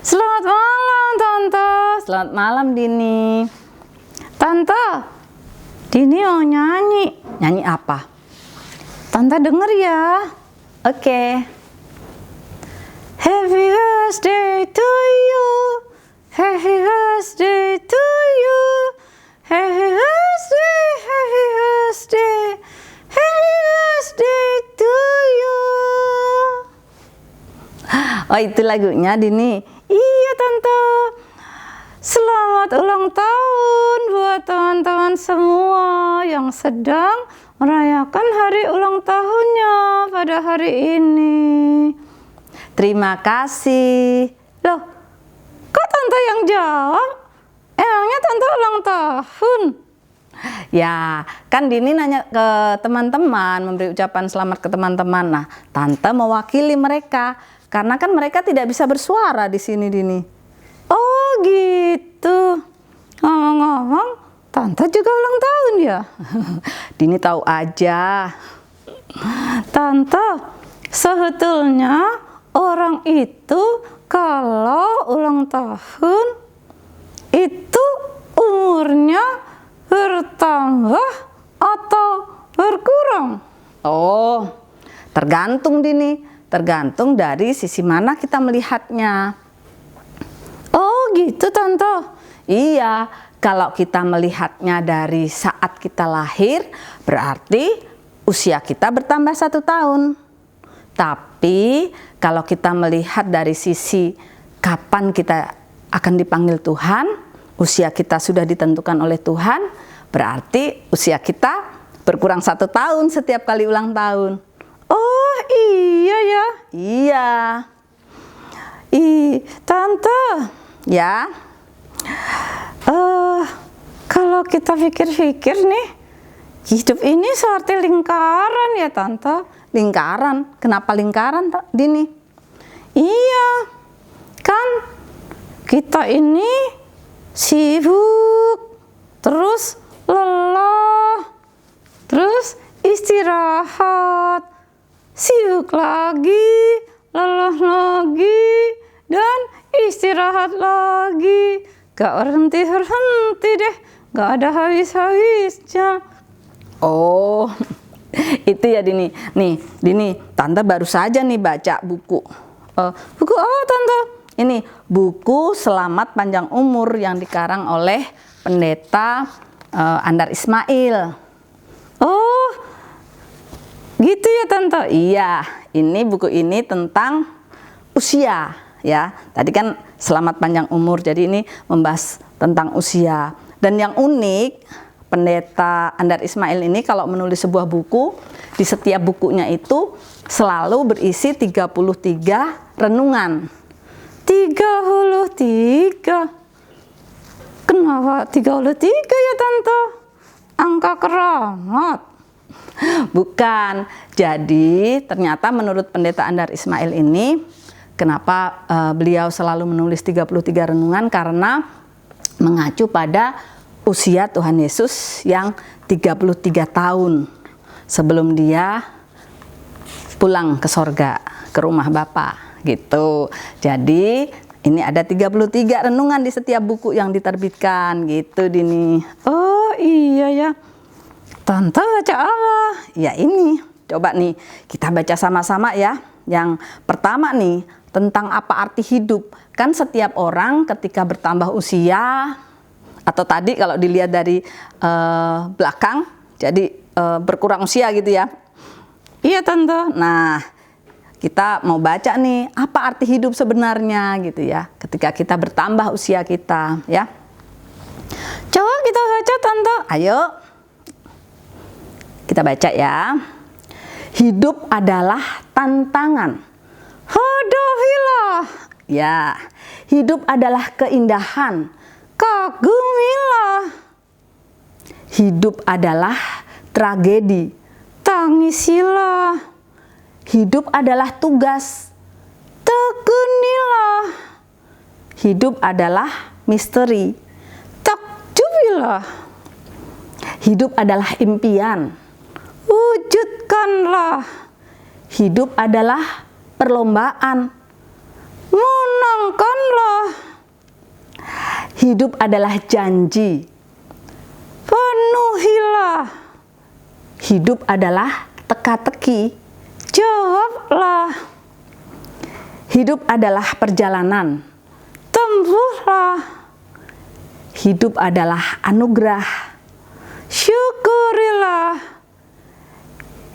Selamat malam, Tante. Selamat malam, Dini. Tante, Dini mau nyanyi. Nyanyi apa? Tante denger ya. Oke. Happy birthday to you. Happy birthday to you. Happy birthday, happy birthday. Happy birthday to you. Oh, itu lagunya, Dini. Iya, Tante. Selamat ulang tahun buat teman-teman semua yang sedang merayakan hari ulang tahunnya pada hari ini. Terima kasih. Loh, kok Tante yang jawab? Emangnya Tante ulang tahun? Ya, kan Dini nanya ke teman-teman, memberi ucapan selamat ke teman-teman. Nah, Tante mewakili mereka. Karena kan mereka tidak bisa bersuara di sini, Dini. Oh gitu. Ngomong-ngomong, Tante juga ulang tahun ya? Dini tahu aja. Tante, sebetulnya orang itu kalau ulang tahun itu umurnya bertambah atau berkurang? Oh, tergantung, Dini. Tergantung dari sisi mana kita melihatnya. Oh gitu, Tante. Iya, kalau kita melihatnya dari saat kita lahir, berarti usia kita bertambah 1 tahun. Tapi kalau kita melihat dari sisi kapan kita akan dipanggil Tuhan, usia kita sudah ditentukan oleh Tuhan, berarti usia kita berkurang 1 tahun setiap kali ulang tahun. Oh iya ya, iya. Tante, ya. Kalau kita pikir-pikir nih, hidup ini seperti lingkaran ya, Tante. Lingkaran. Kenapa lingkaran, Dini? Iya, kan kita ini sibuk, terus lelah, terus istirahat. Sibuk lagi, lelah lagi, dan istirahat lagi. Gak berhenti-berhenti deh, gak ada habis-habisnya. Oh, itu ya, Dini. Nih, Dini, Tante baru saja nih baca buku. Buku apa, Tante? Ini buku Selamat Panjang Umur yang dikarang oleh Pendeta Andar Ismail. Oh, gitu ya, Tante? Iya, ini buku ini tentang usia ya. Tadi kan Selamat Panjang Umur, jadi ini membahas tentang usia. Dan yang unik, Pendeta Andar Ismail ini kalau menulis sebuah buku, di setiap bukunya itu selalu berisi 33 renungan. 33? Kenapa 33 ya, Tante? Angka keramat? Bukan. Jadi ternyata menurut Pendeta Andar Ismail ini, kenapa beliau selalu menulis 33 renungan, karena mengacu pada usia Tuhan Yesus yang 33 tahun sebelum dia pulang ke sorga, ke rumah Bapa gitu. Jadi ini ada 33 renungan di setiap buku yang diterbitkan gitu, Dini. Oh iya ya. Tante baca apa? Ya ini, coba nih kita baca sama-sama ya. Yang pertama nih, tentang apa arti hidup. Kan setiap orang ketika bertambah usia, atau tadi kalau dilihat dari belakang, jadi berkurang usia gitu ya. Iya, Tante. Nah, kita mau baca nih, apa arti hidup sebenarnya gitu ya. Ketika kita bertambah usia kita ya. Coba kita baca, Tante. Ayo. Kita baca ya. Hidup adalah tantangan. Hadapilah. Ya, hidup adalah keindahan. Kagumilah. Hidup adalah tragedi. Tangisilah. Hidup adalah tugas. Tekunilah. Hidup adalah misteri. Takjubilah. Hidup adalah impian. Wujudkanlah. Hidup adalah perlombaan. Menangkanlah. Hidup adalah janji. Penuhilah. Hidup adalah teka-teki. Jawablah. Hidup adalah perjalanan. Tempuhlah. Hidup adalah anugerah. Syukurilah.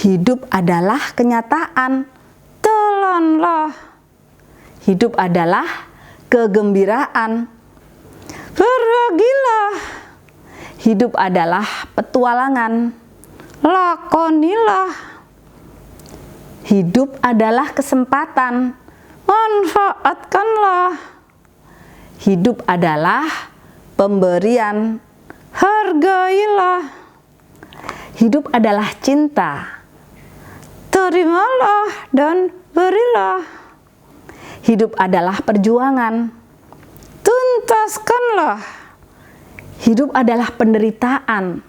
Hidup adalah kenyataan. Telanlah. Hidup adalah kegembiraan. Berbagilah. Hidup adalah petualangan. Lakonilah. Hidup adalah kesempatan. Manfaatkanlah. Hidup adalah pemberian. Hargailah. Hidup adalah cinta. Terimalah dan berilah. Hidup adalah perjuangan. Tuntaskanlah. Hidup adalah penderitaan.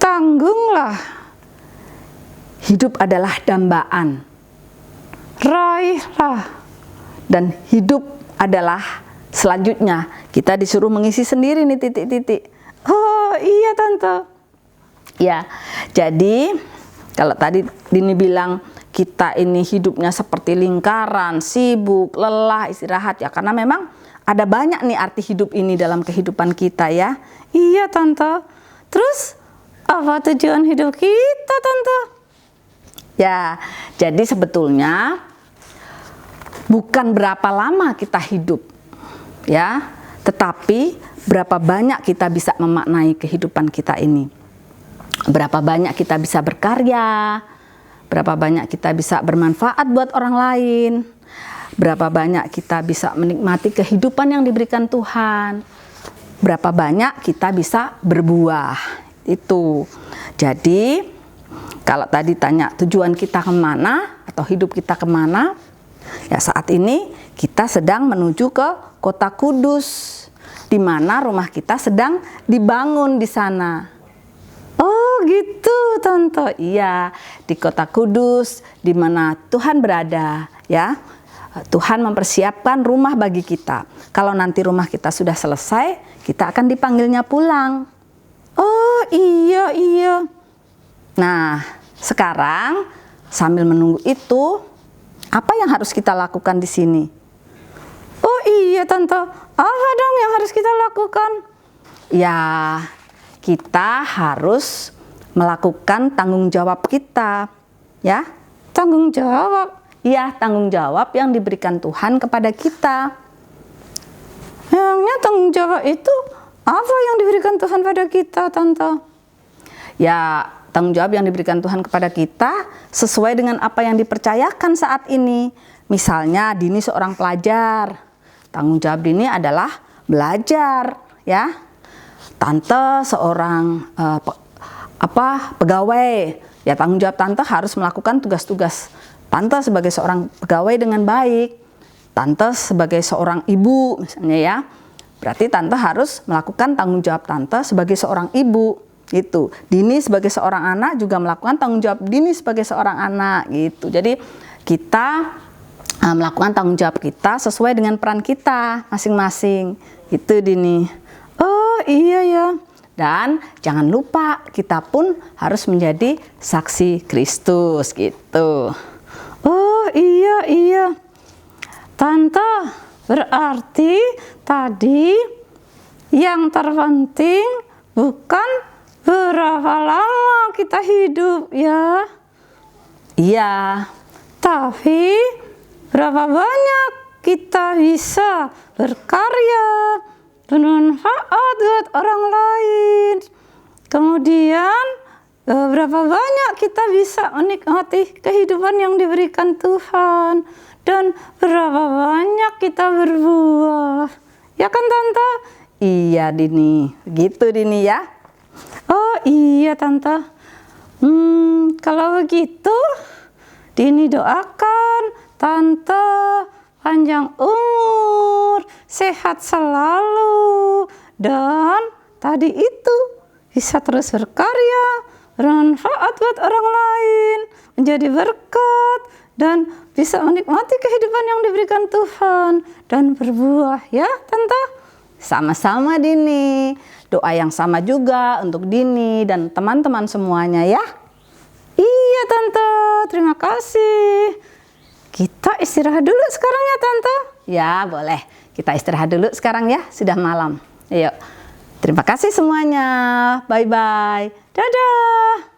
Tanggunglah. Hidup adalah dambaan. Raihlah. Dan hidup adalah selanjutnya kita disuruh mengisi sendiri nih titik-titik. Oh iya tante. Ya, jadi kalau tadi Dini bilang kita ini hidupnya seperti lingkaran, sibuk, lelah, istirahat ya, karena memang ada banyak nih arti hidup ini dalam kehidupan kita ya. Iya tante. Terus apa tujuan hidup kita tante? Ya, jadi sebetulnya bukan berapa lama kita hidup ya, tetapi berapa banyak kita bisa memaknai kehidupan kita ini. Berapa banyak kita bisa berkarya, berapa banyak kita bisa bermanfaat buat orang lain, berapa banyak kita bisa menikmati kehidupan yang diberikan Tuhan, berapa banyak kita bisa berbuah. Itu. Jadi kalau tadi tanya tujuan kita kemana atau hidup kita kemana, ya saat ini kita sedang menuju ke kota Kudus, di mana rumah kita sedang dibangun di sana. Oh gitu tante. Iya, di kota Kudus di mana Tuhan berada ya. Tuhan mempersiapkan rumah bagi kita. Kalau nanti rumah kita sudah selesai, kita akan dipanggilnya pulang. Oh iya. Nah, sekarang sambil menunggu itu, apa yang harus kita lakukan di sini? Oh iya tante, apa dong yang harus kita lakukan? Ya, kita harus melakukan tanggung jawab kita, ya. Tanggung jawab? Iya, tanggung jawab yang diberikan Tuhan kepada kita. Memangnya tanggung jawab itu apa yang diberikan Tuhan pada kita, tante? Ya, tanggung jawab yang diberikan Tuhan kepada kita sesuai dengan apa yang dipercayakan saat ini. Misalnya Dini seorang pelajar, tanggung jawab Dini adalah belajar, ya. Tante seorang pegawai, ya tanggung jawab tante harus melakukan tugas-tugas tante sebagai seorang pegawai dengan baik. Tante sebagai seorang ibu misalnya ya, berarti tante harus melakukan tanggung jawab tante sebagai seorang ibu gitu. Dini sebagai seorang anak juga melakukan tanggung jawab Dini sebagai seorang anak gitu. Jadi kita melakukan tanggung jawab kita sesuai dengan peran kita masing-masing gitu Dini. Oh iya ya. Dan jangan lupa kita pun harus menjadi saksi Kristus gitu. Oh iya. Tante, berarti tadi yang terpenting bukan berapa lama kita hidup ya. Iya, tapi berapa banyak kita bisa berkarya, bermanfaat buat orang lain. Kemudian berapa banyak kita bisa menikmati kehidupan yang diberikan Tuhan. Dan berapa banyak kita berbuah. Ya kan tante? Iya Dini, gitu Dini ya. Oh iya tante. Kalau begitu Dini doakan tante panjang umur, sehat selalu, dan tadi itu bisa terus berkarya, bermanfaat buat orang lain, menjadi berkat, dan bisa menikmati kehidupan yang diberikan Tuhan dan berbuah ya tante. Sama-sama Dini. Doa yang sama juga untuk Dini dan teman-teman semuanya ya. Iya Tante, terima kasih. Kita istirahat dulu sekarang ya Tante. Ya boleh, kita istirahat dulu sekarang ya, sudah malam. Yuk, terima kasih semuanya. Bye-bye. Dadah.